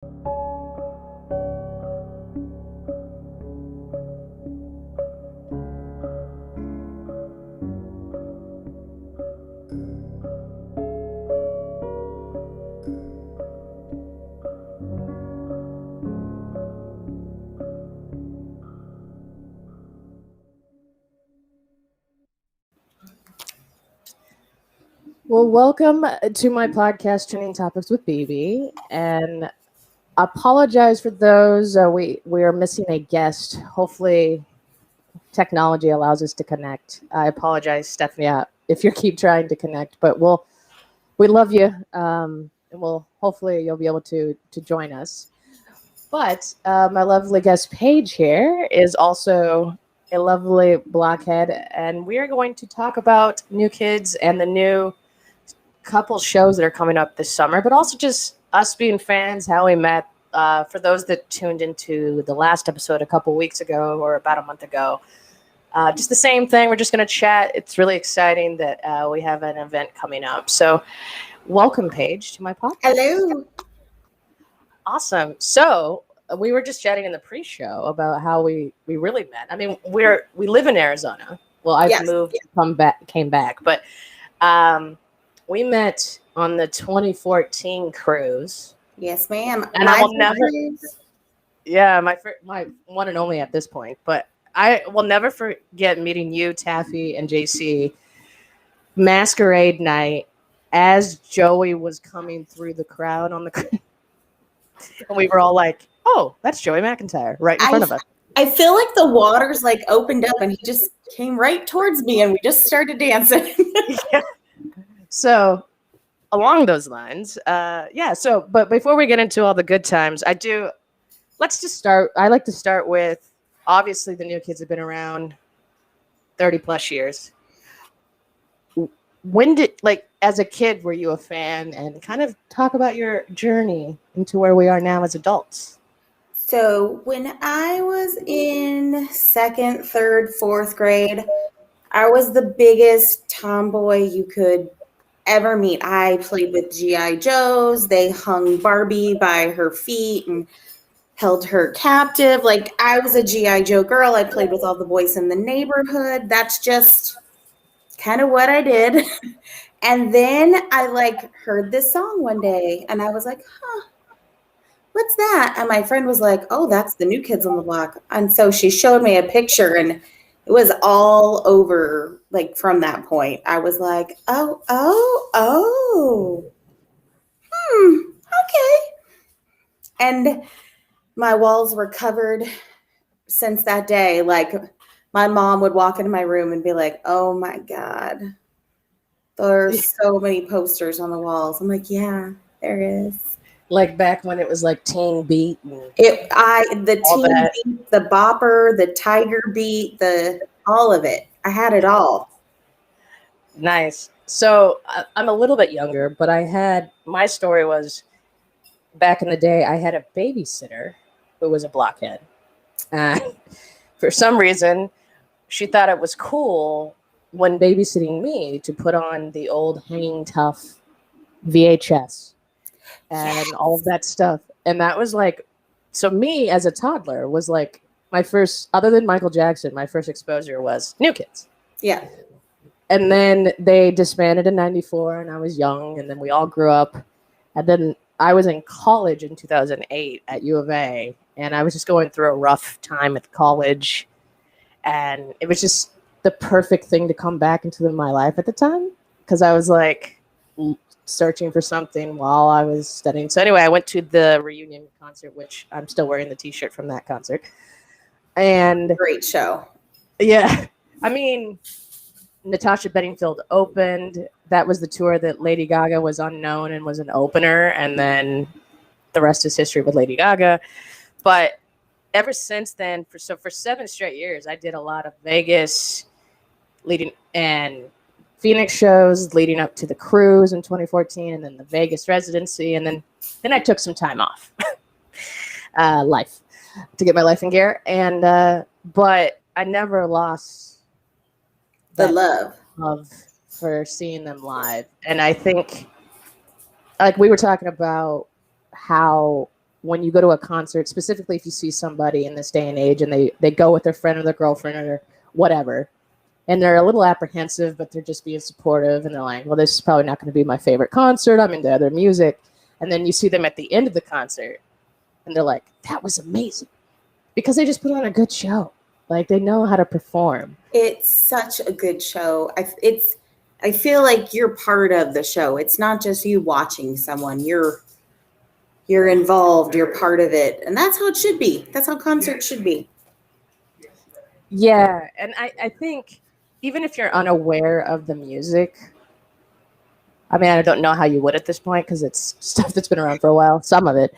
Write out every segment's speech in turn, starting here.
Well, welcome to my podcast, Trending Topics with BB, and apologize for those. We are missing a guest. Hopefully, technology allows us to connect. I apologize, Stephanie, if you keep trying to connect, but we love you, and hopefully you'll be able to join us. But my lovely guest Paige here is also a lovely blockhead, and we are going to talk about New Kids and the new couple shows that are coming up this summer, but also just us being fans, how we met. For those that tuned into the last episode a couple weeks ago or about a month ago, just the same thing. We're just going to chat. It's really exciting that we have an event coming up. So welcome, Paige, to my podcast. Hello. Awesome. So we were just chatting in the pre-show about how we really met. I mean, we live in Arizona. Well, I've moved, came back, but we met on the 2014 cruise. Yes, ma'am. And I will never. Yeah, my one and only at this point. But I will never forget meeting you, Taffy, and JC masquerade night as Joey was coming through the crowd on the cruise. And we were all like, "Oh, that's Joey McIntyre right in front of us." I feel like the waters opened up and he just came right towards me and we just started dancing. Yeah. So along those lines, but before we get into all the good times, let's just start. I like to start with, obviously the New Kids have been around 30 plus years. When as a kid, were you a fan, and kind of talk about your journey into where we are now as adults? So when I was in 2nd, 3rd, 4th grade, I was the biggest tomboy you could ever meet. I played with G.I. Joes. They hung Barbie by her feet and held her captive. I was a G.I. Joe girl. I played with all the boys in the neighborhood. That's just kind of what I did. And then I heard this song one day and I was like, what's that? And my friend was like, oh, that's the New Kids on the Block. And so she showed me a picture and it was all over. From that point, I was like, okay. And my walls were covered since that day. My mom would walk into my room and be like, oh my God, there's so many posters on the walls. I'm like, yeah, there is. Back when it was Teen Beat. The Teen Beat, the Bopper, the Tiger Beat, all of it. I had it all. Nice. So I'm a little bit younger, but my story was, back in the day, I had a babysitter who was a blockhead. For some reason, she thought it was cool when babysitting me to put on the old Hanging Tough VHS and all of that stuff. And that was so me as a toddler was my first, other than Michael Jackson, my first exposure was New Kids. Yeah. And then they disbanded in 94 and I was young, and then we all grew up. And then I was in college in 2008 at U of A, and I was just going through a rough time at college. And it was just the perfect thing to come back into my life at the time, because I was searching for something while I was studying. So anyway, I went to the reunion concert, which I'm still wearing the t-shirt from that concert. And great show. Yeah. I mean, Natasha Bedingfield opened. That was the tour that Lady Gaga was unknown and was an opener. And then the rest is history with Lady Gaga. But ever since then, for 7 straight years, I did a lot of Vegas and Phoenix shows leading up to the cruise in 2014, and then the Vegas residency. And then I took some time off to get my life in gear. And, but I never lost the love for seeing them live. And I think, we were talking about how when you go to a concert, specifically if you see somebody in this day and age and they go with their friend or their girlfriend or whatever, and they're a little apprehensive, but they're just being supportive, and they're like, well, this is probably not going to be my favorite concert. I'm into other music. And then you see them at the end of the concert, and they're like, that was amazing. Because they just put on a good show. Like, they know how to perform. It's such a good show. I feel like you're part of the show. It's not just you watching someone. You're involved. You're part of it. And that's how it should be. That's how concerts should be. Yeah. And I think even if you're unaware of the music, I mean, I don't know how you would at this point because it's stuff that's been around for a while, some of it.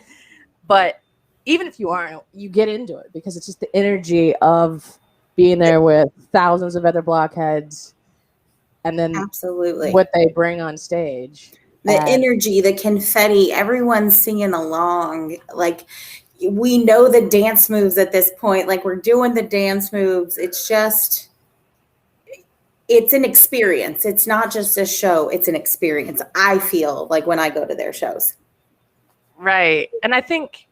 But even if you aren't, you get into it because it's just the energy of being there with thousands of other blockheads, and then absolutely what they bring on stage. The energy, the confetti, everyone's singing along. Like, we know the dance moves at this point. Like, we're doing the dance moves. It's just, it's an experience. It's not just a show. It's an experience. I feel like when I go to their shows. Right. And I think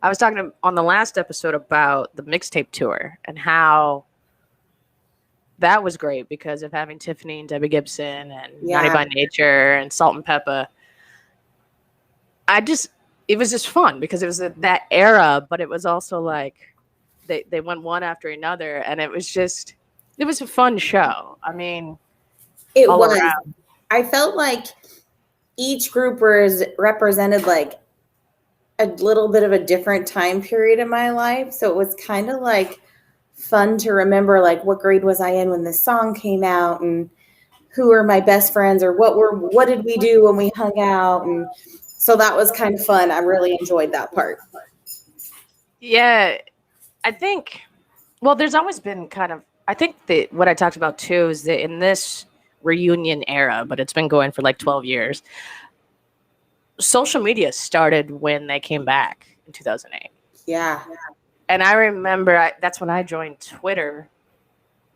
I was talking on the last episode about the mixtape tour and how that was great because of having Tiffany and Debbie Gibson and Naughty by Nature and Salt and Peppa. It was just fun because it was that era, but it was also like they went one after another, and it was a fun show. I mean, it was. Around. I felt like each group represented like a little bit of a different time period in my life. So it was kind of like fun to remember, like, what grade was I in when this song came out, and who are my best friends, or what did we do when we hung out. And so that was kind of fun. I really enjoyed that part. Yeah, I think, well, there's always been I think that what I talked about too is that in this reunion era, but it's been going for like 12 years, social media started when they came back in 2008. Yeah. And I remember that's when I joined Twitter.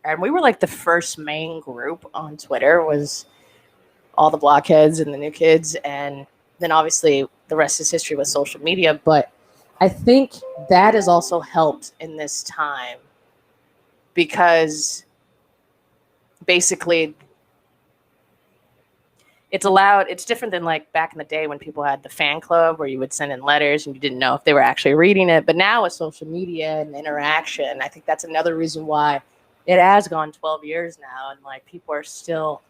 And we were like the first main group on Twitter was all the blockheads and the new kids. And then obviously the rest is history with social media. But I think that has also helped in this time because basically it's different than like back in the day when people had the fan club where you would send in letters and you didn't know if they were actually reading it. But now with social media and interaction, I think that's another reason why it has gone 12 years now. And like people are still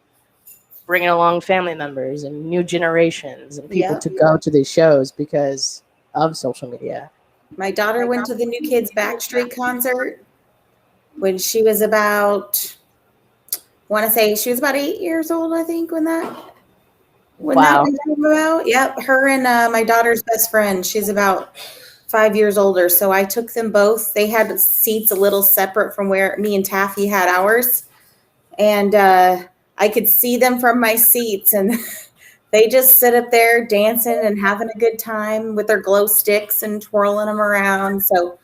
bringing along family members and new generations and people to go to these shows because of social media. My daughter went to the New Kids Backstreet concert when she was about, I want to say she was about 8 years old, I think, when that came out. Yep, her and my daughter's best friend. She's about 5 years older. So I took them both. They had seats a little separate from where me and Taffy had ours. And I could see them from my seats. And they just sit up there dancing and having a good time with their glow sticks and twirling them around. So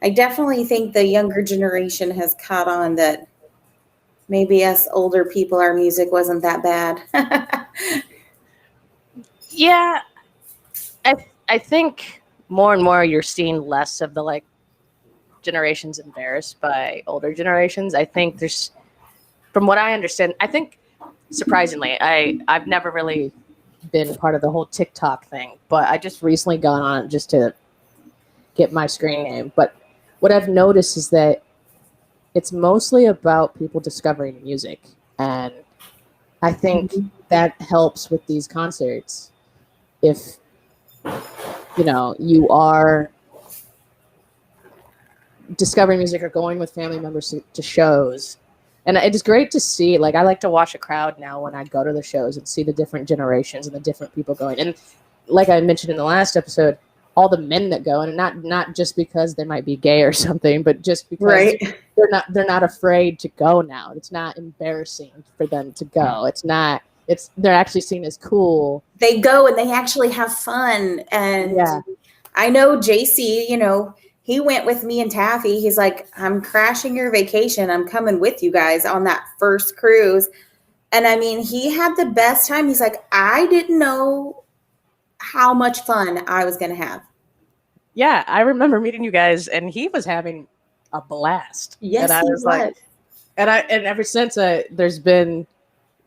I definitely think the younger generation has caught on that maybe us older people, our music wasn't that bad. Yeah, I think more and more you're seeing less of the like generations embarrassed by older generations. I think there's, from what I understand, I think surprisingly, I've never really been part of the whole TikTok thing, but I just recently got on it just to get my screen name. But what I've noticed is that it's mostly about people discovering music, and I think that helps with these concerts. If, you are discovering music or going with family members to shows. And it's great to see, like, I like to watch a crowd now when I go to the shows and see the different generations and the different people going. And like I mentioned in the last episode, all the men that go, and not just because they might be gay or something, but just because they're not afraid to go now. It's not embarrassing for them to go. They're actually seen as cool. They go and they actually have fun. And I know JC, he went with me and Taffy. He's like, I'm crashing your vacation. I'm coming with you guys on that first cruise. And I mean, he had the best time. He's like, I didn't know how much fun I was going to have. Yeah, I remember meeting you guys, and he was having a blast. Yes, And I he was like, was. and ever since, there's been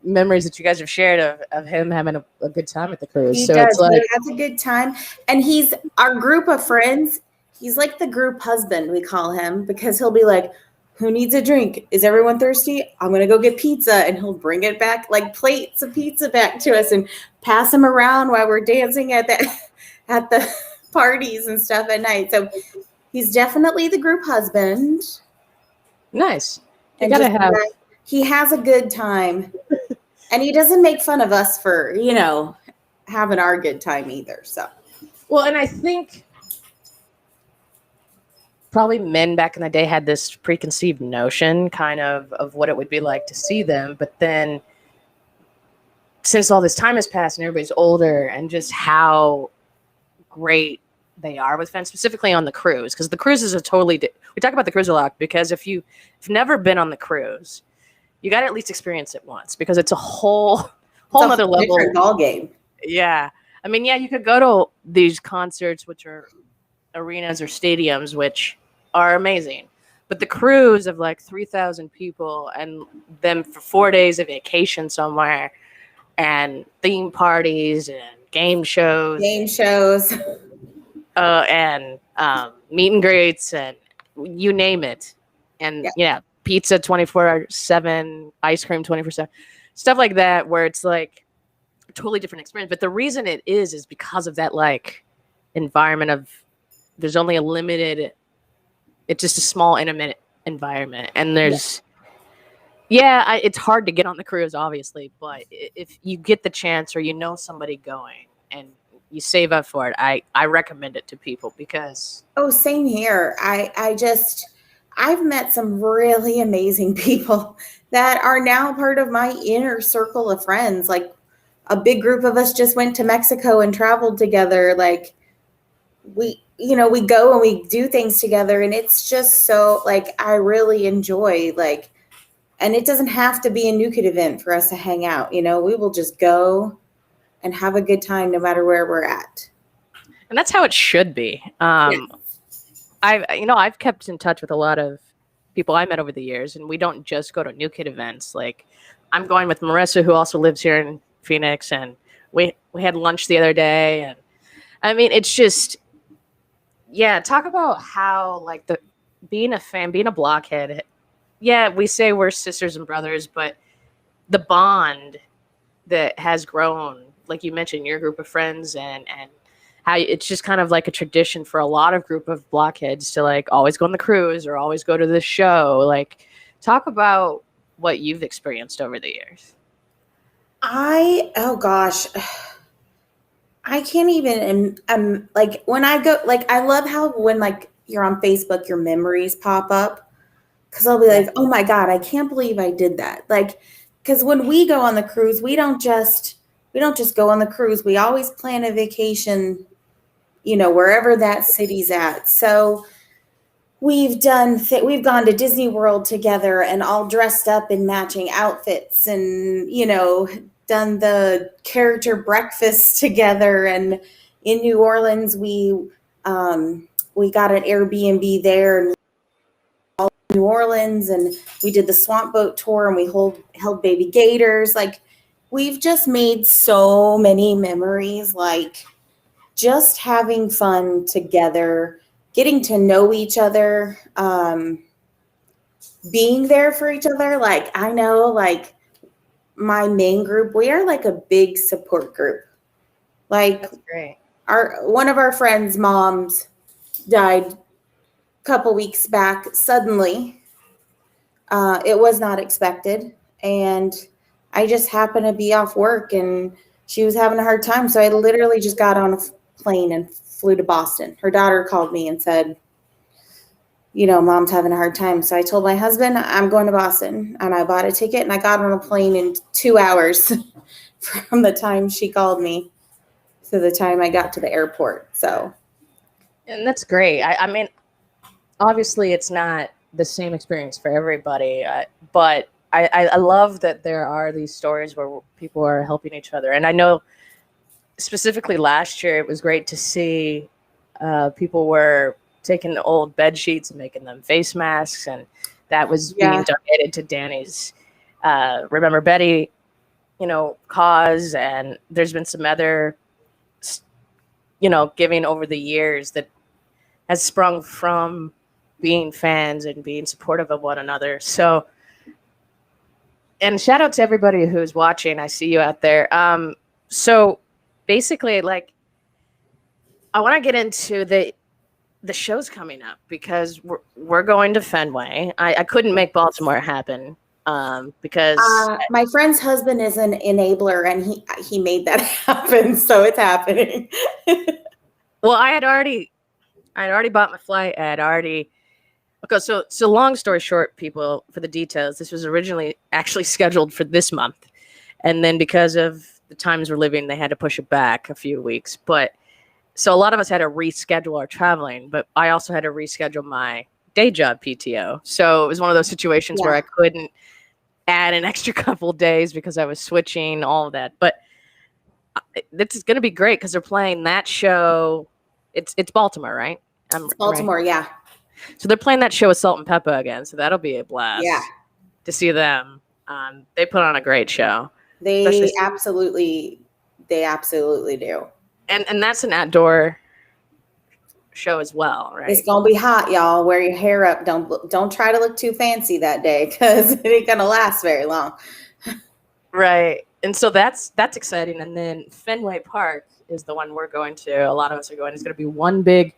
memories that you guys have shared of him having a good time at the cruise. He So it's does. He like, has a good time. And he's our group of friends. He's like the group husband, we call him, because he'll be like, who needs a drink? Is everyone thirsty? I'm going to go get pizza. And he'll bring it back, like plates of pizza back to us and pass them around while we're dancing at the parties and stuff at night. So he's definitely the group husband. nice. You And gotta just have. he has a good time. And he doesn't make fun of us for, having our good time either. So Well, and I think probably men back in the day had this preconceived notion kind of what it would be like to see them, but then since all this time has passed and everybody's older, and just how great they are with fans, specifically on the cruise, because the cruise is a totally we talk about the cruise a lot, because if you've never been on the cruise, you got to at least experience it once, because it's a whole nother level. Different ball game. Yeah, I mean, yeah, you could go to these concerts, which are arenas or stadiums, which are amazing, but the cruise of like 3,000 people and them for 4 days of vacation somewhere, and theme parties and game shows, and meet and greets, and you name it, and pizza 24/7, ice cream 24/7, stuff like that, where it's like a totally different experience. But the reason it is because of that like environment of there's only a limited, it's just a small intimate environment, and there's it's hard to get on the cruise, obviously, but if you get the chance or you know somebody going and you save up for it, I recommend it to people, because Same here. I've met some really amazing people that are now part of my inner circle of friends. Like a big group of us just went to Mexico and traveled together. Like we go and we do things together, and it's just so like I really enjoy like. And it doesn't have to be a NKOTB event for us to hang out. We will just go and have a good time no matter where we're at. And that's how it should be. I've kept in touch with a lot of people I met over the years, and we don't just go to NKOTB events. Like I'm going with Marissa, who also lives here in Phoenix, and we had lunch the other day, and I mean, it's just, talk about how like being a fan, being a blockhead. Yeah, we say we're sisters and brothers, but the bond that has grown, like you mentioned, your group of friends, and how it's just kind of like a tradition for a lot of group of blockheads to like always go on the cruise or always go to this show. Like, talk about what you've experienced over the years. Oh gosh, I can't even. Like when I go, like I love how when like you're on Facebook, your memories pop up. Because I'll be like, oh my God, I can't believe I did that. Like, because when we go on the cruise, we don't just go on the cruise. We always plan a vacation, wherever that city's at. So we've gone to Disney World together and all dressed up in matching outfits, and done the character breakfast together. And in New Orleans, we got an Airbnb there, and New Orleans, and we did the swamp boat tour, and we held baby gators. Like we've just made so many memories, like just having fun together, getting to know each other, being there for each other. Like I know like my main group, we are like a big support group. Like that's great. One of our friends' moms died a couple weeks back suddenly. It was not expected, and I just happened to be off work, and she was having a hard time, so I literally just got on a plane and flew to Boston. Her daughter called me and said, Mom's having a hard time. So I told my husband, I'm going to Boston, and I bought a ticket, and I got on a plane in 2 hours from the time she called me to the time I got to the airport. So, and that's great. I mean, obviously it's not the same experience for everybody, but I love that there are these stories where people are helping each other. And I know specifically last year it was great to see People were taking old bed sheets and making them face masks, and that was being donated to Danny's Remember Betty, cause. And there's been some other, giving over the years that has sprung from being fans and being supportive of one another. So, and shout out to everybody who's watching. I see you out there. So basically, like, I want to get into the shows coming up because we're going to Fenway. I couldn't make Baltimore happen because my friend's husband is an enabler, and he made that happen, so it's happening. Well, I had already bought my flight. Okay, so long story short, people, for the details, this was originally actually scheduled for this month, and then because of the times we're living, they had to push it back a few weeks. But so a lot of us had to reschedule our traveling, but I also had to reschedule my day job PTO. So it was one of those situations where I couldn't add an extra couple of days because I was switching all of that. But this is going to be great because they're playing that show. It's Baltimore, right? It's Baltimore, right? Yeah. So they're playing that show with Salt and Pepper again. So that'll be a blast to see them. They put on a great show. They absolutely do. And that's an outdoor show as well, right? It's gonna be hot, y'all. Wear your hair up. Don't try to look too fancy that day because it ain't gonna last very long. Right. And so that's exciting. And then Fenway Park is the one we're going to. A lot of us are going. It's going to be one big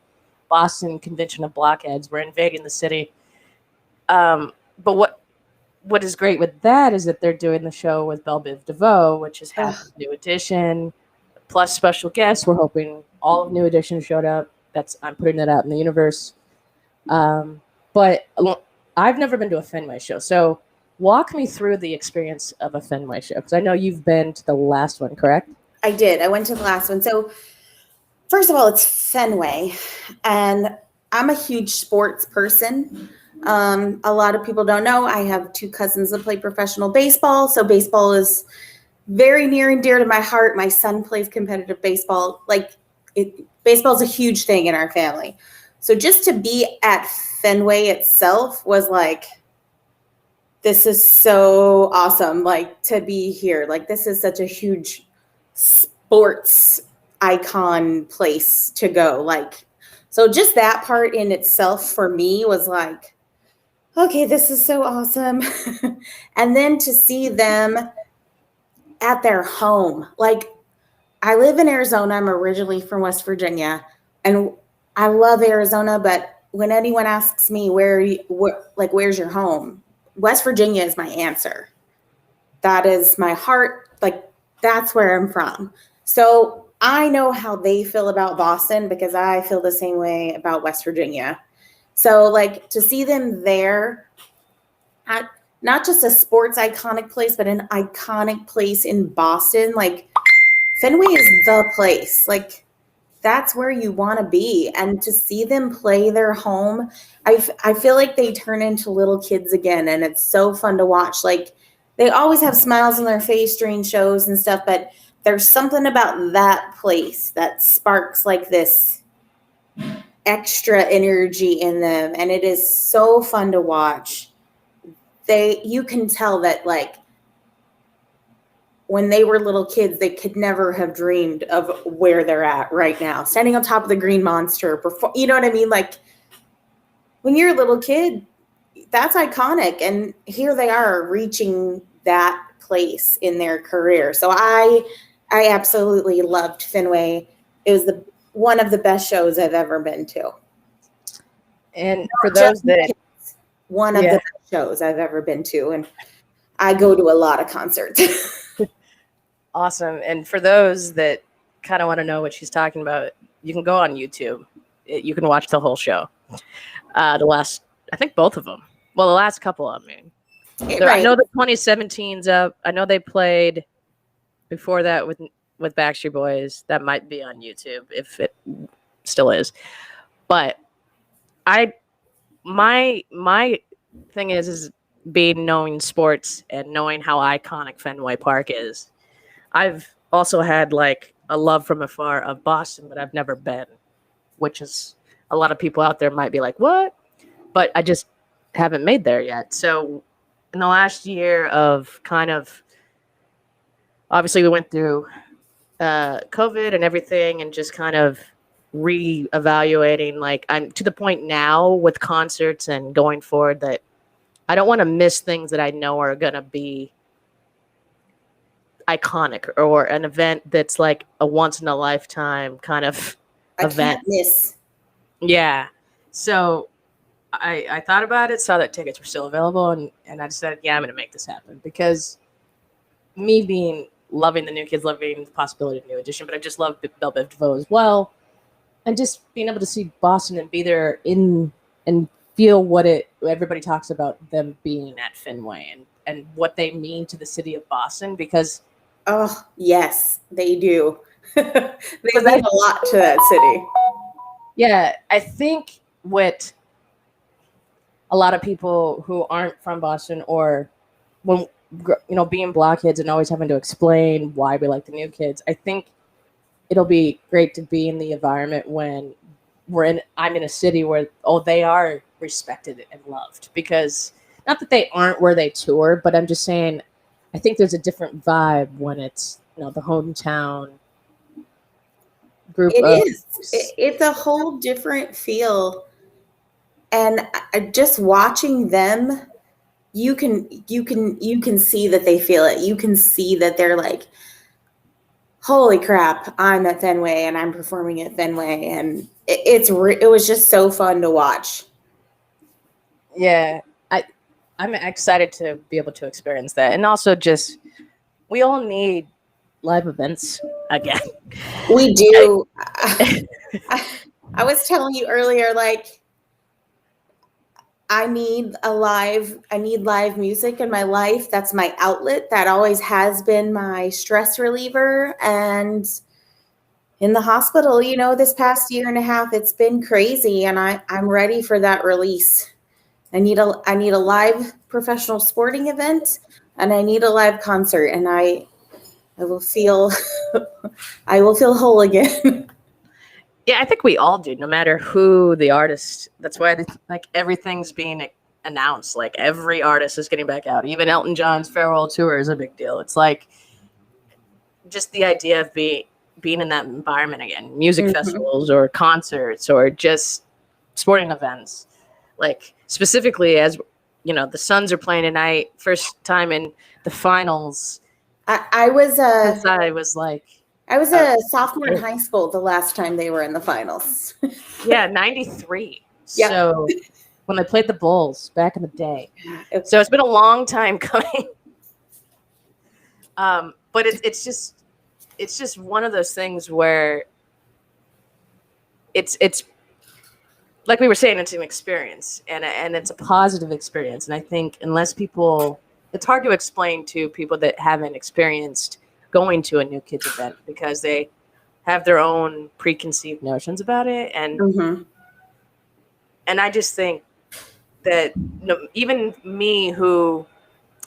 Boston convention of blockheads. We're invading the city. But what is great with that is that they're doing the show with Belle Biv DeVoe, which is half New Edition, plus special guests. We're hoping all of New Edition showed up. I'm putting that out in the universe. But I've never been to a Fenway show. So walk me through the experience of a Fenway show, because I know you've been to the last one, correct? I did. I went to the last one. So first of all, it's Fenway, and I'm a huge sports person. A lot of people don't know I have two cousins that play professional baseball. So baseball is very near and dear to my heart. My son plays competitive baseball. Baseball is a huge thing in our family. So just to be at Fenway itself was like, this is so awesome. Like, to be here. Like, this is such a huge sports icon place to go. Like, so just that part in itself for me was like, okay, this is so awesome. And then to see them at their home. Like, I live in Arizona. I'm originally from West Virginia, and I love Arizona. But when anyone asks me where's your home, West Virginia is my answer. That is my heart. Like, that's where I'm from. So I know how they feel about Boston because I feel the same way about West Virginia. So like, to see them there at not just a sports iconic place, but an iconic place in Boston, like Fenway is the place. Like, that's where you want to be. And to see them play their home, I feel like they turn into little kids again. And it's so fun to watch. Like, they always have smiles on their face during shows and stuff, but there's something about that place that sparks like this extra energy in them. And it is so fun to watch. You can tell that, like, when they were little kids, they could never have dreamed of where they're at right now, standing on top of the Green Monster. You know what I mean? Like, when you're a little kid, that's iconic. And here they are reaching that place in their career. So I absolutely loved Fenway. It was one of the best shows I've ever been to. And for those that... One of the best shows I've ever been to. And I go to a lot of concerts. Awesome. And for those that kind of want to know what she's talking about, you can go on YouTube. You can watch the whole show. I think both of them. Well, the last couple of them. Right. I know the 2017's up. I know they played before that with Backstreet Boys. That might be on YouTube if it still is. But my thing is being knowing sports and knowing how iconic Fenway Park is. I've also had like a love from afar of Boston, but I've never been. which is a lot of people out there might be like, what? But I just haven't made there yet. So in the last year of kind of, obviously we went through COVID and everything, and just kind of reevaluating. Like, I'm to the point now with concerts and going forward that I don't want to miss things that I know are going to be iconic, or an event that's like a once in a lifetime kind of event. Can't miss. Yeah. So I thought about it, saw that tickets were still available, and I decided, yeah, I'm going to make this happen, because me being loving the New Kids, loving the possibility of New Edition, but I just love Belle Biv DeVoe as well. And just being able to see Boston and be there and feel what everybody talks about them being at Fenway, and what they mean to the city of Boston, because oh yes, they do. They mean a lot to that city. Yeah, I think what a lot of people who aren't from Boston, or when being blockheads and always having to explain why we like the New Kids, I think it'll be great to be in the environment when I'm in a city where they are respected and loved, because not that they aren't where they tour, but I'm just saying I think there's a different vibe when it's the hometown group. It's a whole different feel, and just watching them, you can see that they feel it. You can see that they're like, holy crap, I'm at Fenway and I'm performing at Fenway, and it was just so fun to watch. Yeah, I'm excited to be able to experience that, and also just we all need live events again. We do. I was telling you earlier, like, I need live music in my life. That's my outlet. That always has been my stress reliever. And in the hospital, this past year and a half, it's been crazy, and I'm ready for that release. I need a live professional sporting event, and I need a live concert, and I will feel whole again. Yeah, I think we all do, no matter who the artist. That's why everything's being announced. Like, every artist is getting back out. Even Elton John's farewell tour is a big deal. It's like just the idea of being in that environment again. Music festivals or concerts or just sporting events. Like, specifically, as the Suns are playing tonight, first time in the finals. I was a sophomore in high school the last time they were in the finals. Yeah, 93. Yep. So when they played the Bulls back in the day. So it's been a long time coming. But it's just one of those things where it's like we were saying, it's an experience, and it's a positive experience. And I think unless people, it's hard to explain to people that haven't experienced going to a New Kids event, because they have their own preconceived notions about it. And and I just think that even me, who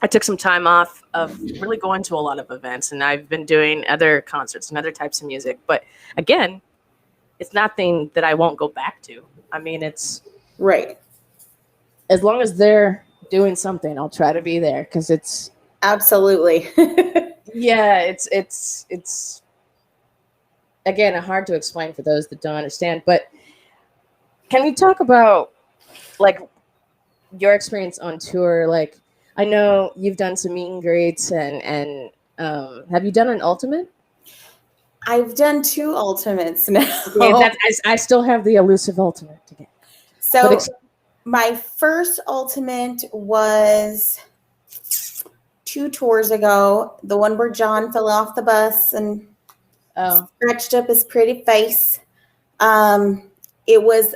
I took some time off of really going to a lot of events, and I've been doing other concerts and other types of music, but again, it's nothing that I won't go back to. I mean, it's right. As long as they're doing something, I'll try to be there, because it's absolutely. Yeah, it's again hard to explain for those that don't understand. But can we talk about like your experience on tour? Like, I know you've done some meet and greets, and have you done an ultimate? I've done 2 ultimates now. Yeah, I still have the elusive ultimate to get. So my first ultimate was 2 tours ago. The one where John fell off the bus and scratched up his pretty face. I was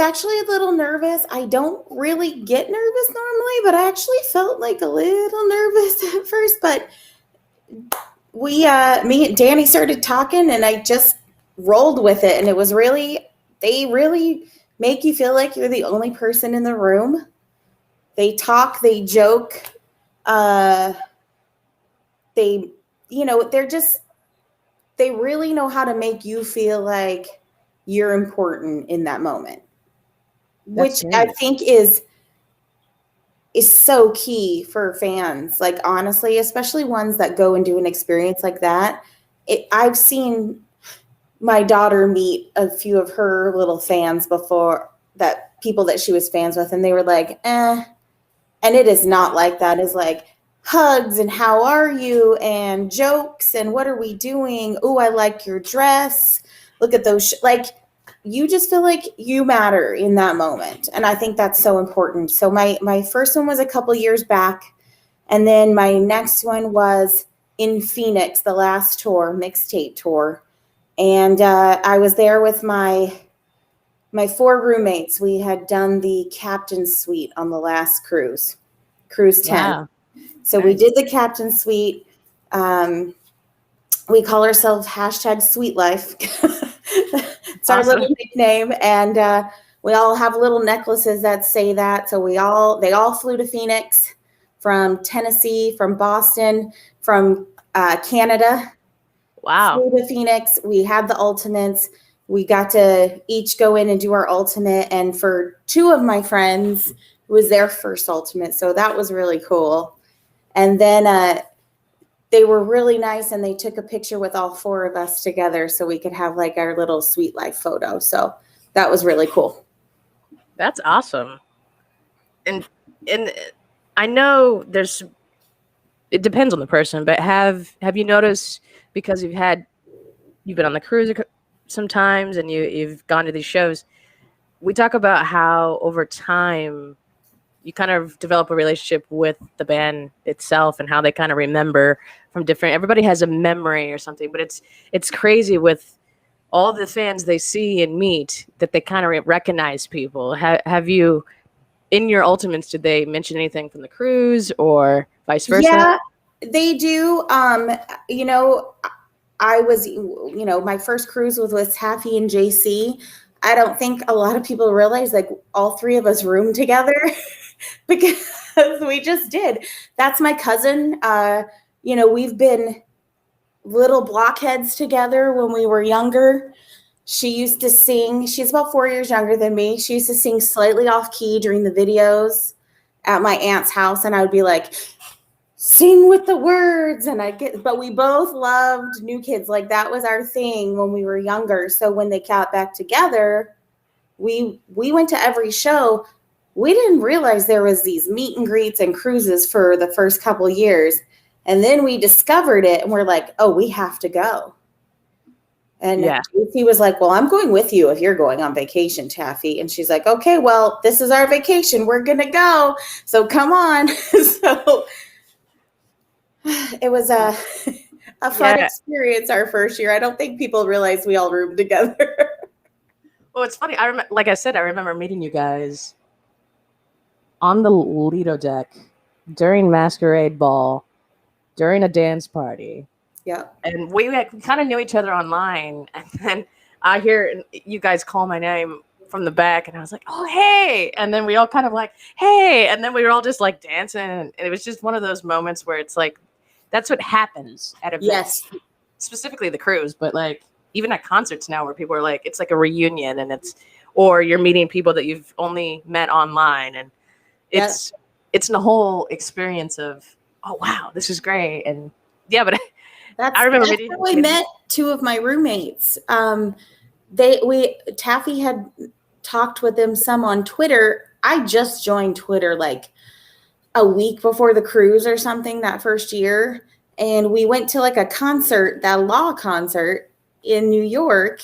actually a little nervous. I don't really get nervous normally, but I actually felt like a little nervous at first. But me and Danny started talking, and I just rolled with it. And it was they really make you feel like you're the only person in the room. They talk, they joke. They're just they really know how to make you feel like you're important in that moment, That's which I great. think is so key for fans. Like, honestly, especially ones that go and do an experience like that. I've seen my daughter meet a few of her little fans before, that people that she was fans with, and they were like, eh. And it is not like that. It's like hugs and how are you and jokes and what are we doing? Oh, I like your dress. Look at those. Like, you just feel like you matter in that moment. And I think that's so important. So my first one was a couple years back. And then my next one was in Phoenix, the last tour, mixtape tour. And I was there with my 4 roommates. We had done the captain's suite on the last cruise 10. Wow. So we did the captain's suite. We call ourselves #Sweet Life. It's our little nickname, and we all have little necklaces that say that. So they all flew to Phoenix from Tennessee, from Boston, from Canada. Wow. Flew to Phoenix. We had the ultimates. We got to each go in and do our ultimate. And for 2 of my friends, it was their first ultimate. So that was really cool. And then they were really nice, and they took a picture with all 4 of us together so we could have like our little Sweet Life photo. So that was really cool. That's awesome. And I know it depends on the person, but have you noticed, because you've been on the cruise sometimes and you've gone to these shows, we talk about how over time you kind of develop a relationship with the band itself and how they kind of remember from different, everybody has a memory or something, but it's crazy with all the fans they see and meet that they kind of recognize people. Have you, in your ultimates, did they mention anything from the cruise or vice versa? Yeah, they do. You know, I was, my first cruise was with Taffy and JC. I don't think a lot of people realize, like, all 3 of us roomed together because we just did. That's my cousin. We've been little blockheads together when we were younger. She used to sing. She's about 4 years younger than me. She used to sing slightly off key during the videos at my aunt's house, and I would be like, sing with the words. But we both loved New Kids. Like, that was our thing when we were younger. So when they got back together, we went to every show. We didn't realize there was these meet and greets and cruises for the first couple years. And then we discovered it, and we're like, oh, we have to go. And he was like, well, I'm going with you if you're going on vacation, Taffy. And she's like, okay, well, this is our vacation. We're going to go. So come on. So it was a fun experience our first year. I don't think people realize we all roomed together. Well, it's funny. Like I said, I remember meeting you guys on the Lido deck during Masquerade Ball, during a dance party. Yeah. And we kind of knew each other online. And then I hear you guys call my name from the back, and I was like, oh, hey. And then we all kind of like, hey. And then we were all just like dancing. And it was just one of those moments where it's like, that's what happens at events. Yes. Specifically the cruise, but like even at concerts now where people are like, it's like a reunion, and or you're meeting people that you've only met online. And it's the whole experience of, oh, wow, this is great. And yeah, but I remember that's how we met 2 of my roommates. Taffy had talked with them some on Twitter. I just joined Twitter like a week before the cruise or something that first year. And we went to like a concert, that Law concert in New York.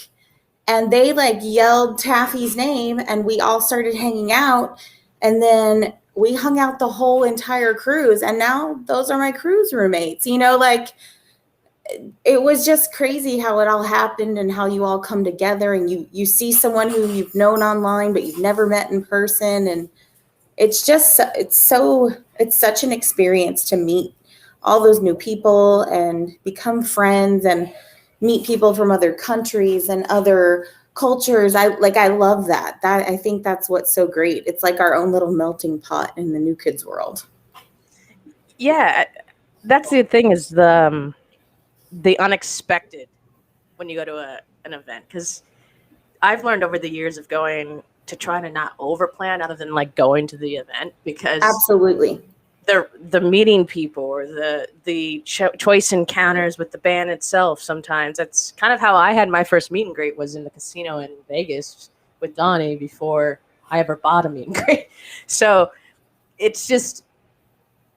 And they like yelled Taffy's name, and we all started hanging out. And then we hung out the whole entire cruise. And now those are my cruise roommates. Like, it was just crazy how it all happened and how you all come together, and you see someone who you've known online but you've never met in person. And it's such an experience to meet all those new people and become friends and meet people from other countries and other cultures. I love that. I think that's what's so great. It's like our own little melting pot in the New Kids world. Yeah, that's the thing, is the unexpected when you go to an event, because I've learned over the years of going to try to not overplan other than like going to the event, because Absolutely. the meeting people or the choice encounters with the band itself, sometimes that's kind of how I had my first meet and greet, was in the casino in Vegas with Donnie before I ever bought a meet and greet. So it's just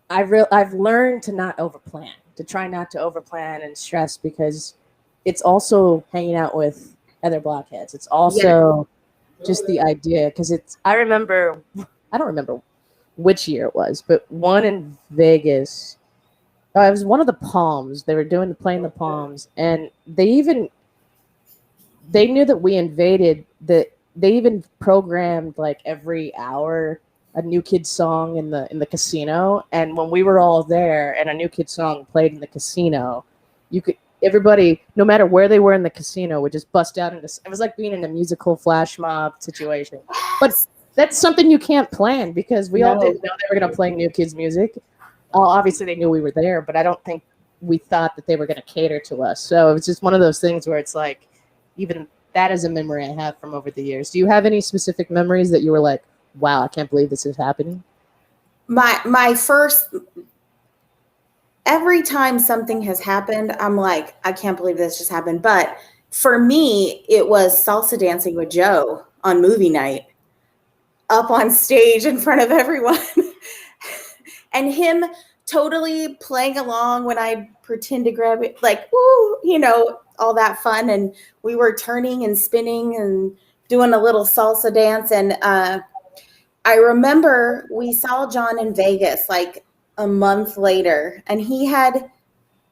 I've learned to not overplan, to try not to overplan and stress, because it's also hanging out with other blockheads. It's also just the idea, because I don't remember which year it was, but one in Vegas. It was one of the Palms. They were playing the Palms, and they knew that we invaded. That they even programmed like every hour a New Kid song in the casino. And when we were all there, and a New Kid song played in the casino, everybody, no matter where they were in the casino, would just bust out into. It was like being in a musical flash mob situation, but that's something you can't plan, because we all didn't know they were going to play New Kids music. Obviously, they knew we were there, but I don't think we thought that they were going to cater to us. So it was just one of those things where it's like, even that is a memory I have from over the years. Do you have any specific memories that you were like, wow, I can't believe this is happening? My first, every time something has happened, I'm like, I can't believe this just happened. But for me, it was salsa dancing with Joe on movie night, up on stage in front of everyone. And him totally playing along when I pretend to grab it, like, woo, all that fun. And we were turning and spinning and doing a little salsa dance. And I remember we saw John in Vegas like a month later, and he had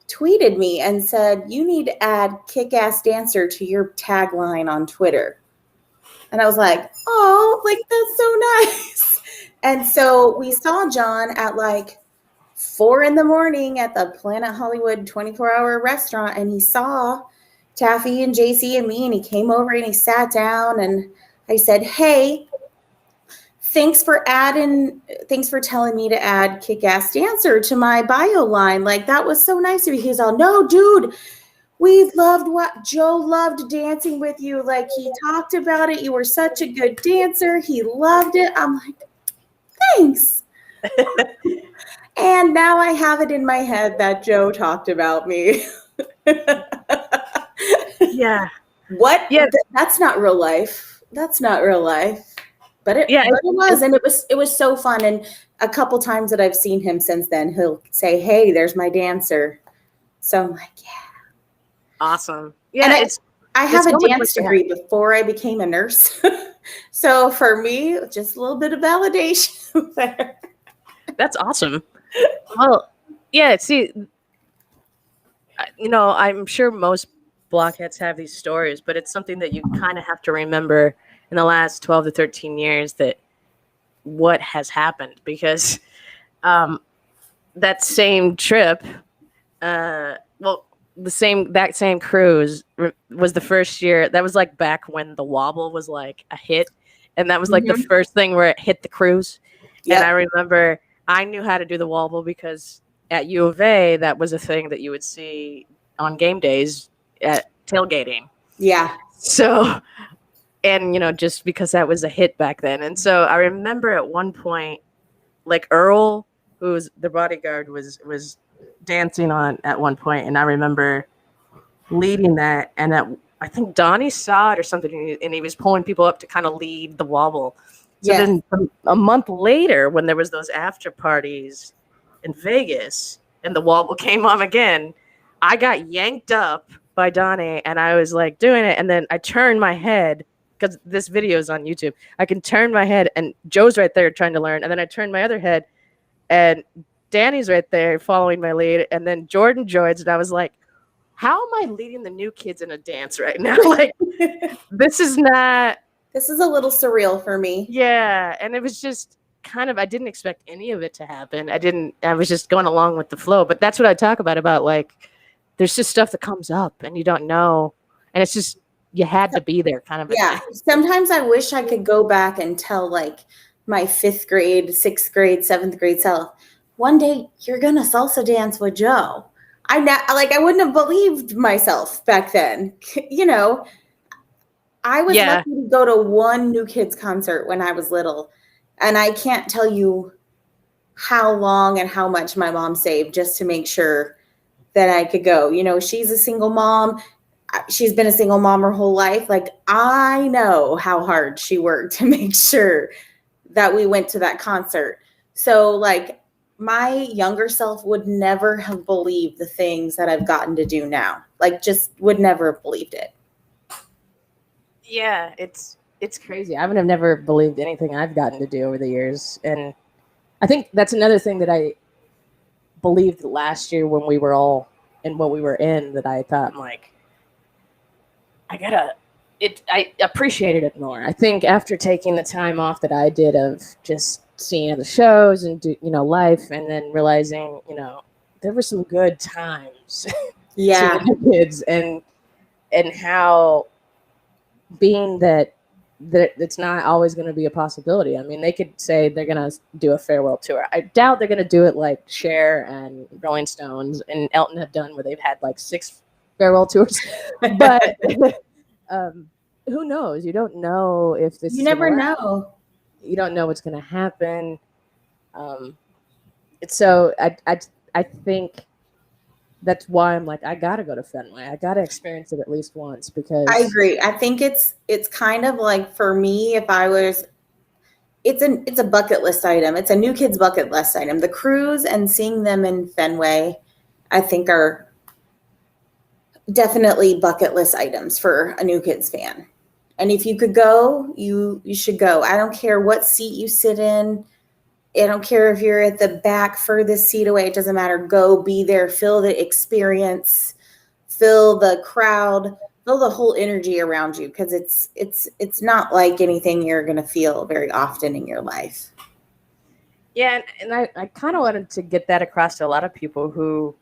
tweeted me and said, you need to add kick-ass dancer to your tagline on Twitter. And I was like, oh, like, that's so nice. And so we saw John at like 4 a.m. at the Planet Hollywood 24-hour restaurant. And he saw Taffy and JC and me, and he came over and he sat down, and I said, hey, thanks for telling me to add kick-ass dancer to my bio line. Like, that was so nice of you. He's all, no, dude, we loved what Joe loved dancing with you. Like, he talked about it. You were such a good dancer. He loved it. I'm like, thanks. And now I have it in my head that Joe talked about me. Yeah. What? Yeah. That's not real life. That's not real life. But it was, and it was so fun. And a couple times that I've seen him since then, he'll say, hey, there's my dancer. So I'm like, yeah. Awesome. Yeah. And I have a dance degree before I became a nurse. So for me, just a little bit of validation there. That's awesome. Well, yeah, see, I'm sure most blockheads have these stories, but it's something that you kind of have to remember in the last 12 to 13 years, that what has happened, because that same trip, that same cruise was the first year. That was like back when the wobble was like a hit, and that was like the first thing where it hit the cruise. Yep. And I remember I knew how to do the wobble because at U of A, that was a thing that you would see on game days at tailgating. Yeah. So, and just because that was a hit back then. And so I remember at one point, like Earl, who was the bodyguard, was dancing on at one point, and I remember leading that, and I think Donnie saw it or something, and he was pulling people up to kind of lead the wobble. So then a month later, when there was those after parties in Vegas and the wobble came on again, I got yanked up by Donnie, and I was like doing it, and then I turned my head, because this video is on YouTube. I can turn my head, and Joe's right there trying to learn, and then I turned my other head, and Danny's right there following my lead, and then Jordan joins, and I was like, how am I leading the new kids in a dance right now? Like, this is a little surreal for me. Yeah, and it was just kind of, I didn't expect any of it to happen. I was just going along with the flow, but that's what I talk about like, there's just stuff that comes up and you don't know, and it's just, you had to be there kind of. Yeah. Sometimes I wish I could go back and tell like my 5th grade, 6th grade, 7th grade self, one day you're going to salsa dance with Joe. I wouldn't have believed myself back then. You know, I was lucky to go to one New Kids concert when I was little, and I can't tell you how long and how much my mom saved just to make sure that I could go. You know, she's a single mom. She's been a single mom her whole life. Like, I know how hard she worked to make sure that we went to that concert. So, like, my younger self would never have believed the things that I've gotten to do now. Like, just would never have believed it. Yeah, it's crazy. I would have never believed anything I've gotten to do over the years. And I think that's another thing that I believed last year when we were all in what we were in, that I thought, I'm like, I appreciated it more. I think after taking the time off that I did of just seeing other shows and life, and then realizing, there were some good times Yeah. to the kids, and how being that it's not always going to be a possibility. I mean, they could say they're going to do a farewell tour. I doubt they're going to do it like Cher and Rolling Stones and Elton have done, where they've had like 6 farewell tours. But who knows? You don't know if this. You never know. You don't know what's going to happen. So I think that's why I'm like, I gotta go to Fenway. I gotta experience it at least once, because I agree. I think it's kind of like, for me, if I was, it's a bucket list item. It's a New Kids bucket list item. The cruise and seeing them in Fenway, I think, are definitely bucket list items for a New Kids fan. And if you could go, you should go. I don't care what seat you sit in. I don't care if you're at the back furthest seat away. It doesn't matter. Go, be there, feel the experience, feel the crowd, feel the whole energy around you, because it's not like anything you're going to feel very often in your life. Yeah, and I kind of wanted to get that across to a lot of people who,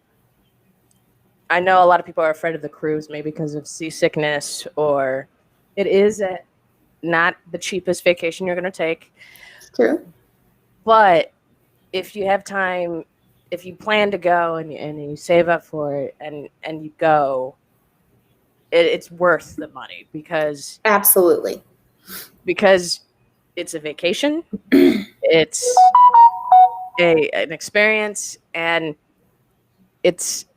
I know a lot of people are afraid of the cruise, maybe because of seasickness, or it is not the cheapest vacation you're going to take. True. But if you have time, if you plan to go and you save up for it and you go, it's worth the money, because absolutely, because it's a vacation, it's an experience, and it's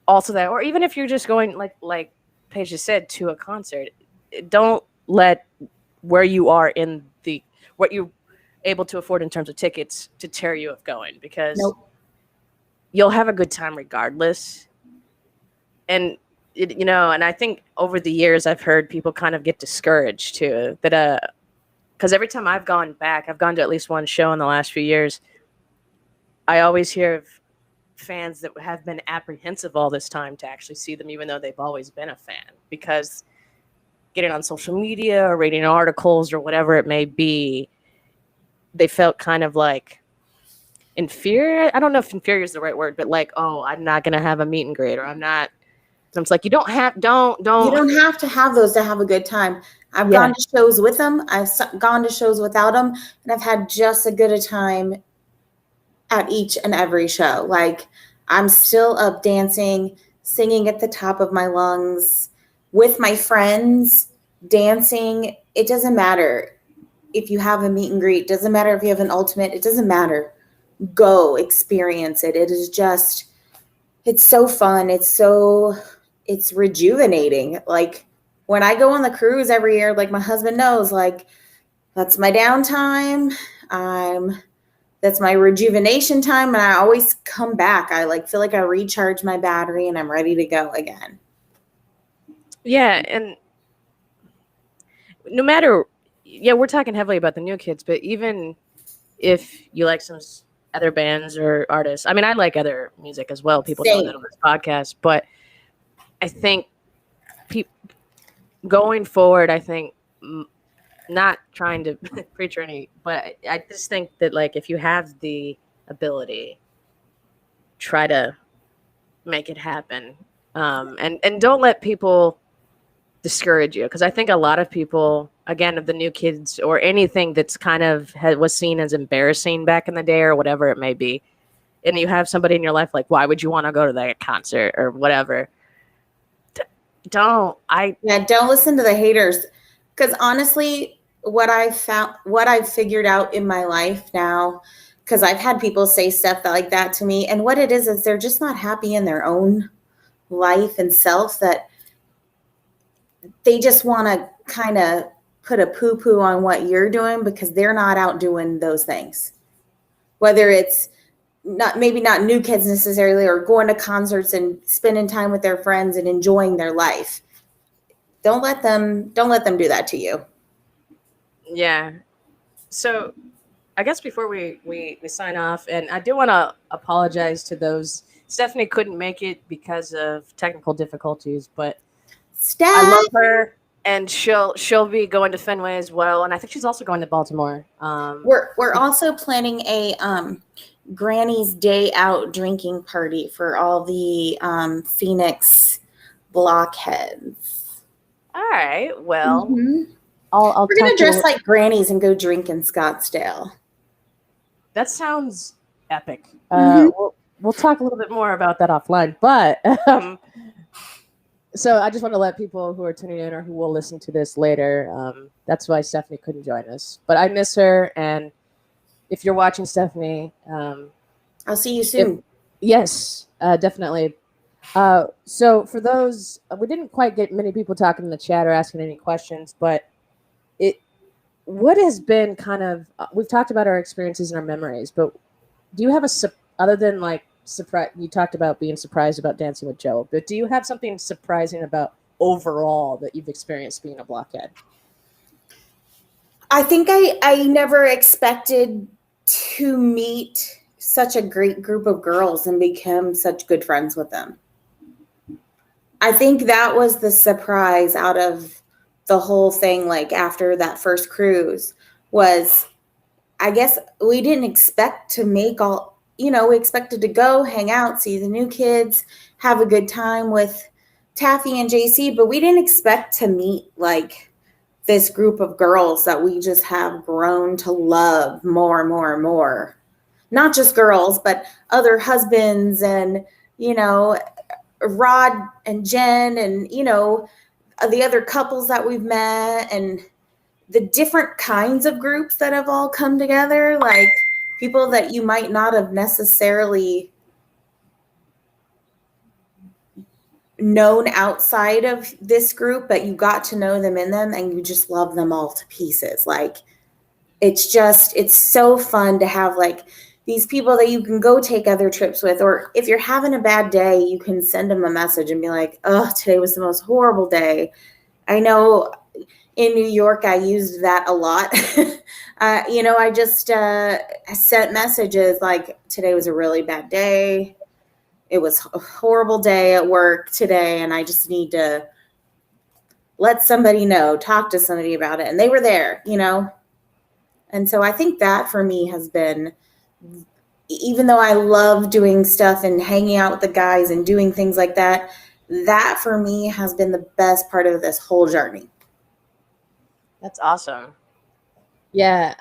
also that, or even if you're just going, like Paige just said, to a concert, don't let where you are in what you're able to afford in terms of tickets to tear you of going, because you'll have a good time regardless. And and I think over the years I've heard people kind of get discouraged too, that because every time I've gone back, I've gone to at least one show in the last few years, I always hear of fans that have been apprehensive all this time to actually see them, even though they've always been a fan, because getting on social media or reading articles or whatever it may be, they felt kind of like inferior. I don't know if inferior is the right word, but like, oh, I'm not going to have a meet and greet, or I'm not. So it's like, you don't have to have those to have a good time. I've gone to shows with them. I've gone to shows without them, and I've had just as good a time at each and every show. Like, I'm still up dancing, singing at the top of my lungs with my friends, dancing. It doesn't matter if you have a meet and greet. It doesn't matter if you have an ultimate. It doesn't matter. Go experience it. It is just, it's so fun. It's rejuvenating. Like, when I go on the cruise every year, like, my husband knows, like, that's my downtime. That's my rejuvenation time. And I always come back. I feel like I recharge my battery and I'm ready to go again. Yeah. And no matter, we're talking heavily about the New Kids, but even if you like some other bands or artists, I mean, I like other music as well. People know that on this podcast, but I think going forward, I think, not trying to preach or any, but I just think that, like, if you have the ability, try to make it happen, and don't let people discourage you, because I think a lot of people, again, of the New Kids or anything that's kind of was seen as embarrassing back in the day or whatever it may be, and you have somebody in your life like, why would you want to go to that concert or whatever? Don't listen to the haters. Because honestly, what I've figured out in my life now, because I've had people say stuff like that to me, and what it is they're just not happy in their own life and self, that they just want to kind of put a poo-poo on what you're doing because they're not out doing those things. Whether it's maybe not new kids necessarily, or going to concerts and spending time with their friends and enjoying their life. Don't let them do that to you. Yeah. So I guess before we sign off, and I do want to apologize to those. Stephanie couldn't make it because of technical difficulties, but I love her, and she'll be going to Fenway as well, and I think she's also going to Baltimore. We're also planning a Granny's Day Out drinking party for all the Phoenix blockheads. All right. Well, we're gonna dress like grannies and go drink in Scottsdale. That sounds epic. We'll talk a little bit more about that offline, but so I just want to let people who are tuning in or who will listen to this later, that's why Stephanie couldn't join us. But I miss her, and if you're watching, Stephanie, I'll see you soon. Yes, definitely. So for those, we didn't quite get many people talking in the chat or asking any questions, but what has been kind of, we've talked about our experiences and our memories, but do you have other than like surprise, you talked about being surprised about Dancing with Joe, but do you have something surprising about overall that you've experienced being a blockhead? I think I never expected to meet such a great group of girls and become such good friends with them. I think that was the surprise out of the whole thing. Like after that first cruise was, I guess we didn't expect to make we expected to go hang out, see the new kids, have a good time with Taffy and JC, but we didn't expect to meet like this group of girls that we just have grown to love more and more and more. Not just girls, but other husbands and, Rod and Jen and, the other couples that we've met and the different kinds of groups that have all come together, like people that you might not have necessarily known outside of this group, but you got to know them in them and you just love them all to pieces. Like, it's so fun to have like these people that you can go take other trips with, or if you're having a bad day, you can send them a message and be like, oh, today was the most horrible day. I know in New York, I used that a lot. I sent messages like, today was a really bad day. It was a horrible day at work today, and I just need to let somebody know, talk to somebody about it. And they were there, And so I think that for me has been, even though I love doing stuff and hanging out with the guys and doing things like that, that for me has been the best part of this whole journey. That's awesome. Yeah.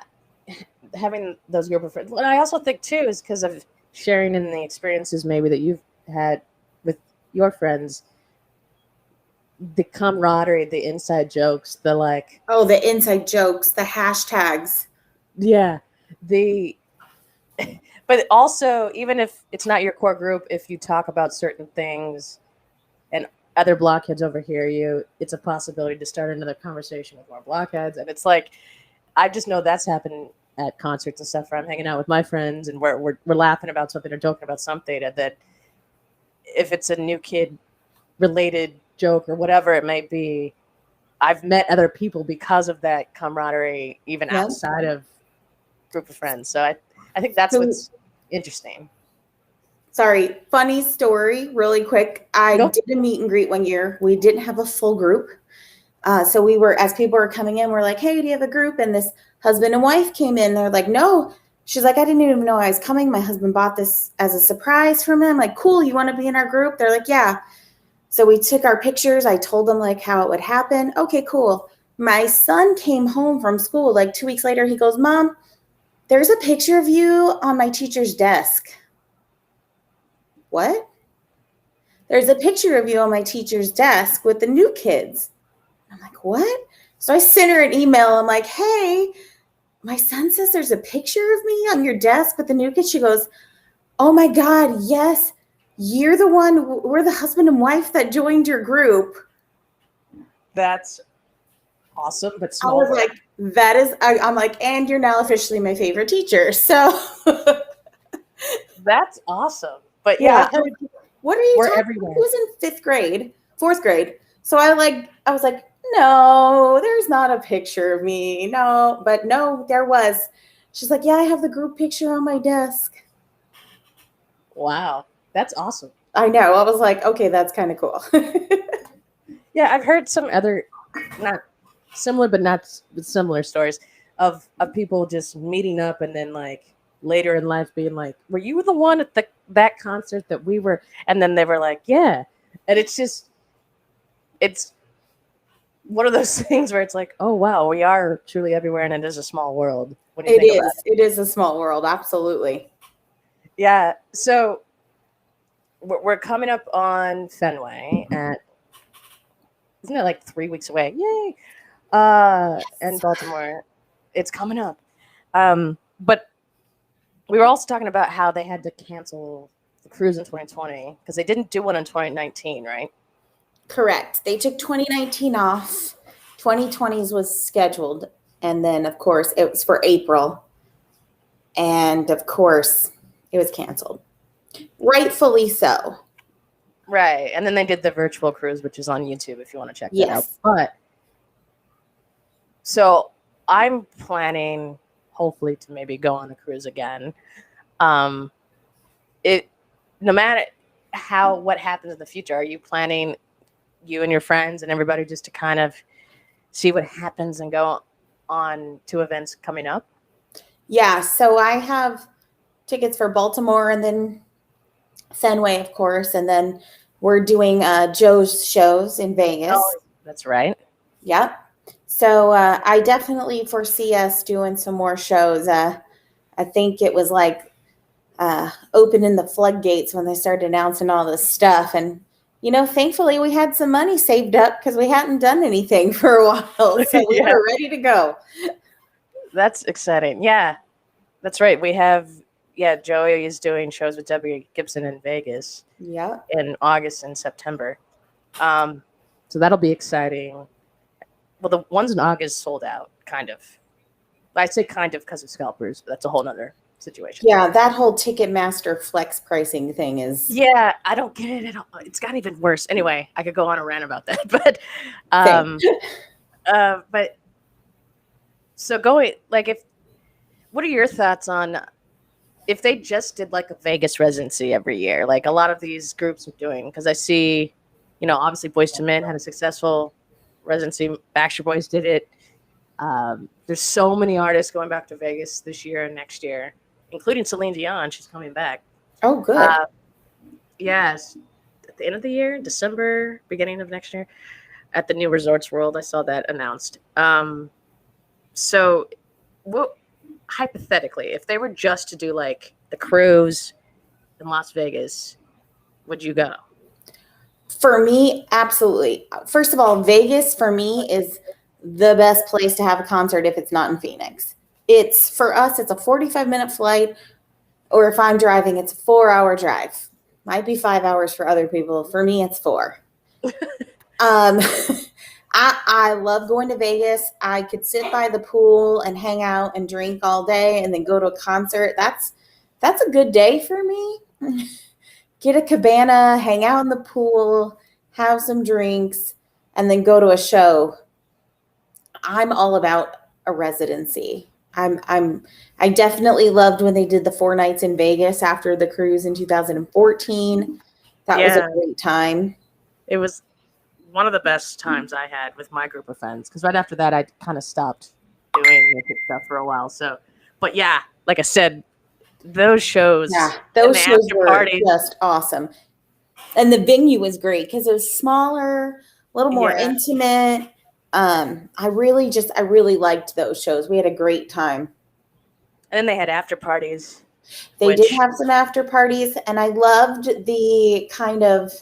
Having those group of friends. And I also think too, is because of sharing in the experiences maybe that you've had with your friends, the camaraderie, the inside jokes, the like. Oh, the inside jokes, the hashtags. Yeah. But also, even if it's not your core group, if you talk about certain things and other blockheads overhear you, it's a possibility to start another conversation with more blockheads. And it's like, I just know that's happened at concerts and stuff where I'm hanging out with my friends and we're laughing about something or joking about something. And that if it's a new kid related joke or whatever it may be, I've met other people because of that camaraderie, even outside of group of friends. So I think that's what's interesting. Sorry, funny story, really quick. I did a meet and greet one year. We didn't have a full group. So we were, as people were coming in, we're like, hey, do you have a group? And this husband and wife came in. They're like, no. She's like, I didn't even know I was coming. My husband bought this as a surprise for me. I'm like, cool, you want to be in our group? They're like, yeah. So we took our pictures. I told them like how it would happen. Okay, cool. My son came home from school like 2 weeks later. He goes, Mom, there's a picture of you on my teacher's desk. what? There's a picture of you on my teacher's desk with the new kids. I'm like, what? So I sent her an email. I'm like, hey, my son says there's a picture of me on your desk with the new kids. She goes, oh my God, yes. You're the one, we're the husband and wife that joined your group. That's awesome, but I small. was like, that is, I'm like, and you're now officially my favorite teacher. So that's awesome. But yeah, I heard what are you we're talking everywhere. about? He was in fourth grade. So I was like, no, there's not a picture of me. No, but no, there was. She's like, yeah, I have the group picture on my desk. Wow, that's awesome. I know. I was like, okay, that's kind of cool. Yeah, I've heard some other, not similar, but not similar stories of people just meeting up and then like later in life being like, "Were you the one at that concert that we were?" And then they were like, "Yeah," and it's one of those things where it's like, "Oh wow, we are truly everywhere," and it is a small world when you think about it. It is a small world, absolutely. Yeah, so we're coming up on Fenway at, isn't it like 3 weeks away? Yay! And Baltimore, it's coming up. But we were also talking about how they had to cancel the cruise in 2020 because they didn't do one in 2019, right? Correct. They took 2019 off. 2020's was scheduled, and then of course it was for April, and of course it was canceled. Rightfully so. Right. And then they did the virtual cruise, which is on YouTube if you want to check that out. Yes. But so I'm planning, hopefully, to maybe go on a cruise again. No matter what happens in the future, are you planning, you and your friends and everybody, just to kind of see what happens and go on to events coming up? Yeah. So I have tickets for Baltimore and then Fenway, of course, and then we're doing Joe's shows in Vegas. Oh, that's right. Yep. So I definitely foresee us doing some more shows. I think it was like opening the floodgates when they started announcing all this stuff. And, thankfully we had some money saved up because we hadn't done anything for a while. So we were ready to go. That's exciting. Yeah, that's right. We have, Joey is doing shows with W. Gibson in Vegas. Yeah. In August and September. So that'll be exciting. Well, the ones in August sold out, kind of. I say kind of because of scalpers, but that's a whole nother situation. Yeah, that whole Ticketmaster flex pricing thing is... Yeah, I don't get it at all. It's got even worse. Anyway, I could go on a rant about that. But so going, like, what are your thoughts on if they just did like a Vegas residency every year, like a lot of these groups are doing? Because I see, obviously Boyz II Men had a successful residency. Backstreet Boys did it. There's so many artists going back to Vegas this year and next year, including Celine Dion. She's coming back. Oh, good. Yes. At the end of the year, December, beginning of next year, at the new Resorts World. I saw that announced. So what, hypothetically, if they were just to do like the cruise in Las Vegas, would you go? For me, absolutely. First of all, Vegas for me is the best place to have a concert if it's not in Phoenix. For us, it's a 45-minute flight, or if I'm driving, it's a 4-hour drive. Might be 5 hours for other people. For me, it's 4. I love going to Vegas. I could sit by the pool and hang out and drink all day and then go to a concert. That's a good day for me. Get a cabana, hang out in the pool, have some drinks, and then go to a show. I'm all about a residency. I definitely loved when they did the 4 nights in Vegas after the cruise in 2014. That was a great time. It was one of the best times I had with my group of friends, because right after that I kind of stopped doing naked stuff for a while. So, but yeah, like I said, those shows, those shows were just awesome, and the venue was great because it was smaller, a little more intimate. I really liked those shows. We had a great time. And then they had after parties. They did have some after parties, and I loved the kind of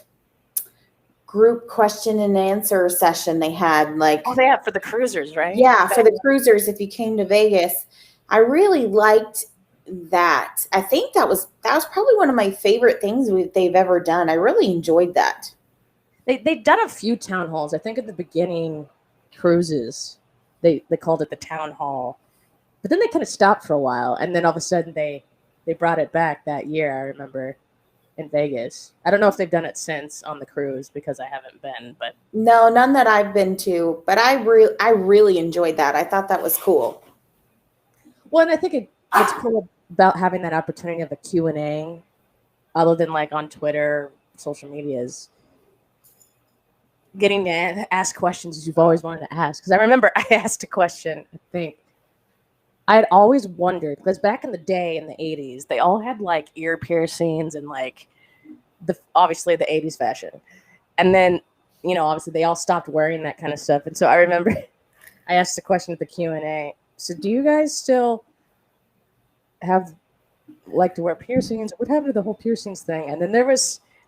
group question and answer session they had. Like, oh, they have for the cruisers, right? Yeah, for the cruisers, if you came to Vegas. I really liked that. I think that was probably one of my favorite things they've ever done. I really enjoyed that. They've done a few town halls. I think at the beginning, cruises, they called it the town hall, but then they kind of stopped for a while, and then all of a sudden they brought it back that year. I remember in Vegas. I don't know if they've done it since on the cruise because I haven't been, but no, none that I've been to. But I really enjoyed that. I thought that was cool. Well, and I think what's cool about having that opportunity of a Q&A, other than like on Twitter, social medias, getting to ask questions you've always wanted to ask. Because I remember I asked a question, I think. I had always wondered, because back in the day in the 80s, they all had like ear piercings and like obviously the 80s fashion. And then, obviously they all stopped wearing that kind of stuff. And so I remember I asked the question at the Q&A. So do you guys still like to wear piercings? What happened to the whole piercings thing? And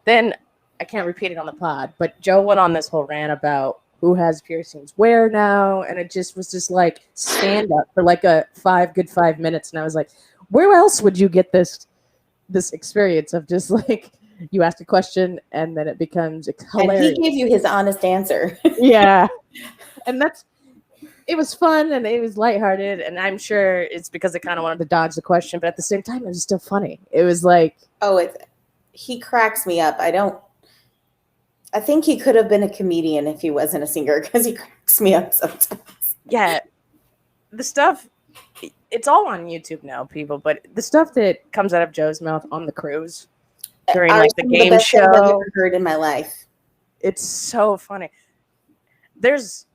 then I can't repeat it on the pod, but Joe went on this whole rant about who has piercings where now, and it just was just like stand up for like a 5 minutes, and I was like, where else would you get this experience of just like you ask a question and then it becomes hilarious. And he gave you his honest answer. Yeah, and it was fun and it was lighthearted, and I'm sure it's because I kind of wanted to dodge the question, but at the same time, it was still funny. It was like, he cracks me up. I think he could have been a comedian if he wasn't a singer, because he cracks me up sometimes. Yeah, the stuff, it's all on YouTube now, people, but the stuff that comes out of Joe's mouth on the cruise during like the game show, I've ever heard in my life. It's so funny. There's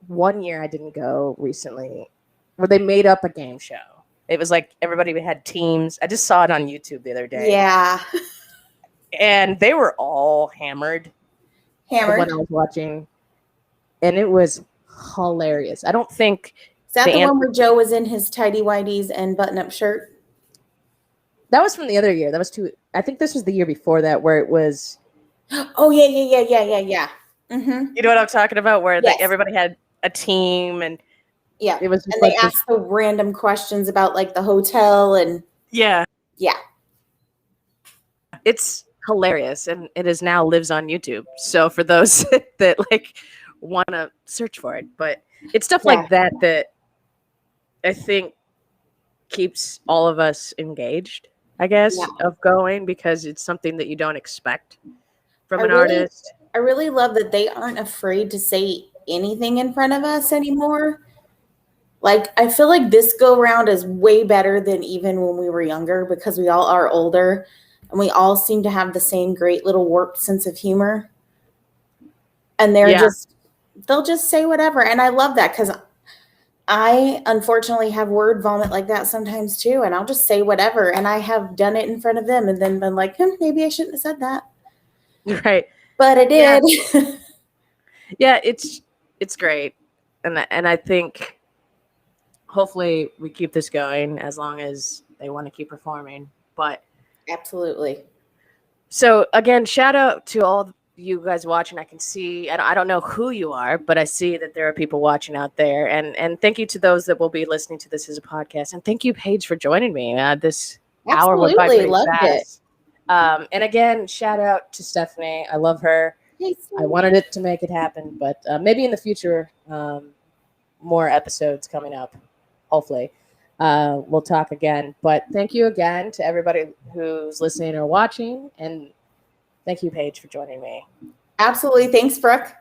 one year I didn't go recently where they made up a game show. It was like everybody had teams. I just saw it on YouTube the other day. Yeah. And they were all hammered. When I was watching. And it was hilarious. I don't think... Is that the one where Joe was in his tighty whities and button-up shirt? That was from the other year. That was I think this was the year before that, where it was... Oh, yeah. Mm-hmm. You know what I'm talking about? Where everybody had a team and... Yeah. It was and they asked the random questions about like the hotel and... Yeah. Yeah. It's hilarious, and it is now lives on YouTube. So for those that like want to search for it, but it's stuff like that I think keeps all of us engaged, I guess, of going, because it's something that you don't expect from an artist. I really love that they aren't afraid to say anything in front of us anymore. Like, I feel like this go round is way better than even when we were younger, because we all are older. And we all seem to have the same great little warped sense of humor. And they'll just say whatever. And I love that, because I unfortunately have word vomit like that sometimes too. And I'll just say whatever. And I have done it in front of them and then been like, maybe I shouldn't have said that. Right. But I did. Yeah, it's great. And I think hopefully we keep this going as long as they want to keep performing. But absolutely. So again, shout out to all you guys watching. I can see, and I don't know who you are, but I see that there are people watching out there. And thank you to those that will be listening to this as a podcast. And thank you, Paige, for joining me. This hour went by pretty fast. And again, shout out to Stephanie. I love her. I wanted it to make it happen, but maybe in the future, more episodes coming up, hopefully. We'll talk again, but thank you again to everybody who's listening or watching, and thank you, Paige, for joining me. Absolutely. Thanks, Brooke.